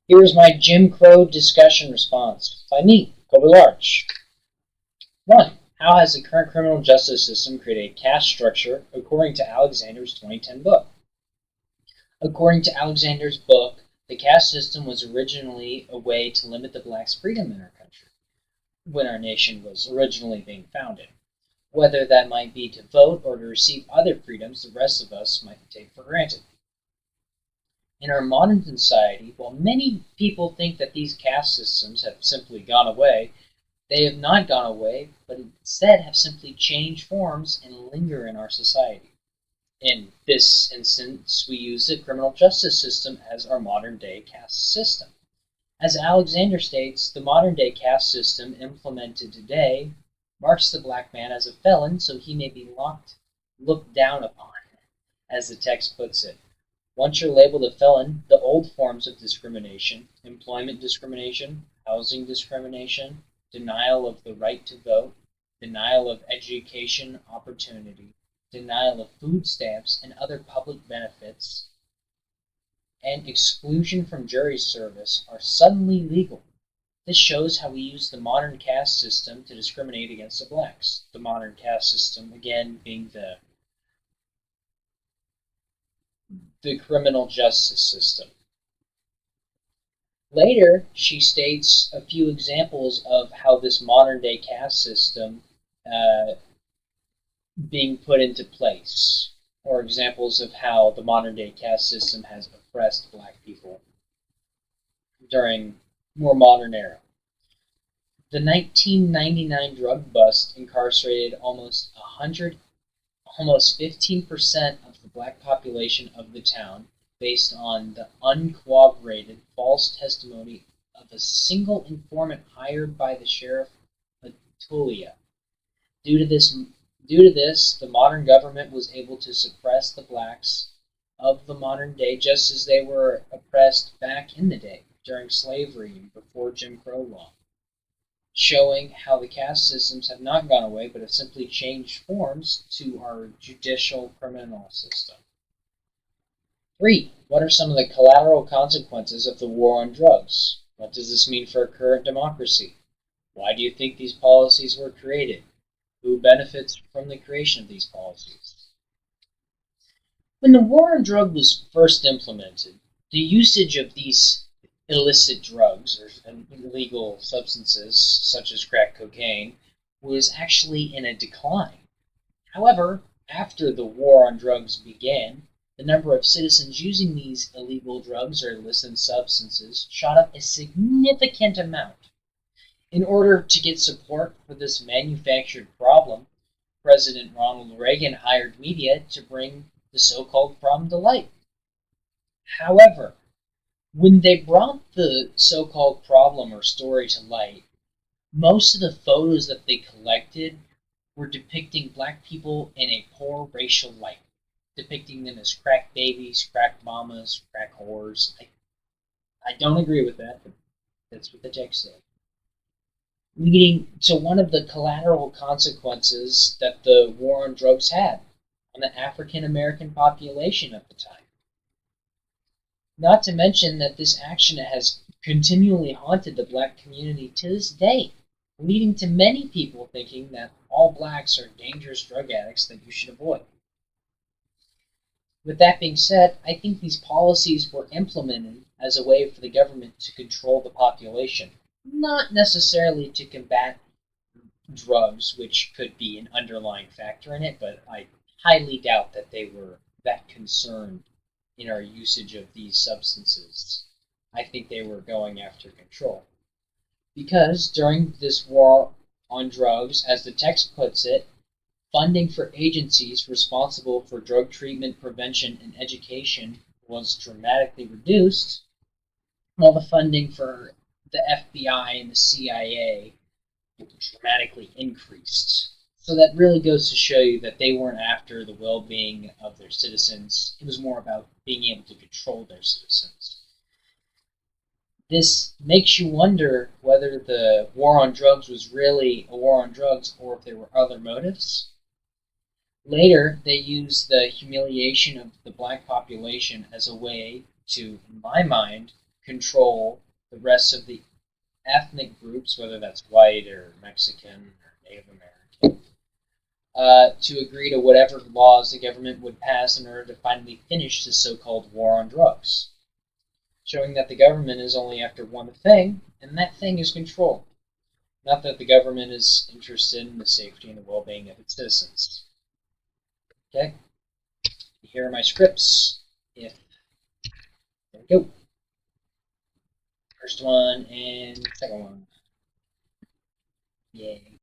Here is my Jim Crow discussion response by me, Colby Larch. 1. How has the current criminal justice system created a caste structure according to Alexander's 2010 book? According to Alexander's book, the caste system was originally a way to limit the blacks' freedom in our country when our nation was originally being founded. Whether that might be to vote or to receive other freedoms the rest of us might take for granted. In our modern society, while many people think that these caste systems have simply gone away, they have not gone away, but instead have simply changed forms and linger in our society. In this instance, we use the criminal justice system as our modern-day caste system. As Alexander states, the modern-day caste system implemented today marks the black man as a felon so he may be looked down upon, as the text puts it. Once you're labeled a felon, the old forms of discrimination, employment discrimination, housing discrimination, denial of the right to vote, denial of education opportunity, denial of food stamps and other public benefits, and exclusion from jury service are suddenly legal. This shows how we use the modern caste system to discriminate against the blacks. The modern caste system, again, being the criminal justice system. Later, she states a few examples of how this modern-day caste system being put into place, or examples of how the modern-day caste system has oppressed black people during more modern era. The 1999 drug bust incarcerated almost 15% of the black population of the town based on the uncorroborated false testimony of a single informant hired by the sheriff of Tulia. Due to this, the modern government was able to suppress the blacks of the modern day just as they were oppressed back in the day during slavery and before Jim Crow law, showing how the caste systems have not gone away but have simply changed forms to our judicial criminal system. 3. What are some of the collateral consequences of the war on drugs? What does this mean for our current democracy? Why do you think these policies were created? Who benefits from the creation of these policies? When the war on drugs was first implemented, the usage of these illicit drugs or illegal substances such as crack cocaine was actually in a decline. However, after the war on drugs began, the number of citizens using these illegal drugs or illicit substances shot up a significant amount. In order to get support for this manufactured problem, President Ronald Reagan hired media to bring the so-called problem to light. However, when they brought the so-called problem or story to light, most of the photos that they collected were depicting black people in a poor racial light, depicting them as crack babies, crack mamas, crack whores. I don't agree with that, but that's what the text said. Leading to one of the collateral consequences that the war on drugs had on the African American population at the time. Not to mention that this action has continually haunted the black community to this day, leading to many people thinking that all blacks are dangerous drug addicts that you should avoid. With that being said, I think these policies were implemented as a way for the government to control the population, not necessarily to combat drugs, which could be an underlying factor in it, but I highly doubt that they were that concerned in our usage of these substances. I think they were going after control. Because during this war on drugs, as the text puts it, funding for agencies responsible for drug treatment, prevention, and education was dramatically reduced, while the funding for the FBI and the CIA dramatically increased. So that really goes to show you that they weren't after the well-being of their citizens. It was more about being able to control their citizens. This makes you wonder whether the war on drugs was really a war on drugs or if there were other motives. Later, they used the humiliation of the black population as a way to, in my mind, control the rest of the ethnic groups, whether that's white or Mexican or Native American, to agree to whatever laws the government would pass in order to finally finish the so-called war on drugs, showing that the government is only after one thing, and that thing is control. Not that the government is interested in the safety and the well-being of its citizens. Okay? Here are my scripts. There we go. First one and second one. Yay.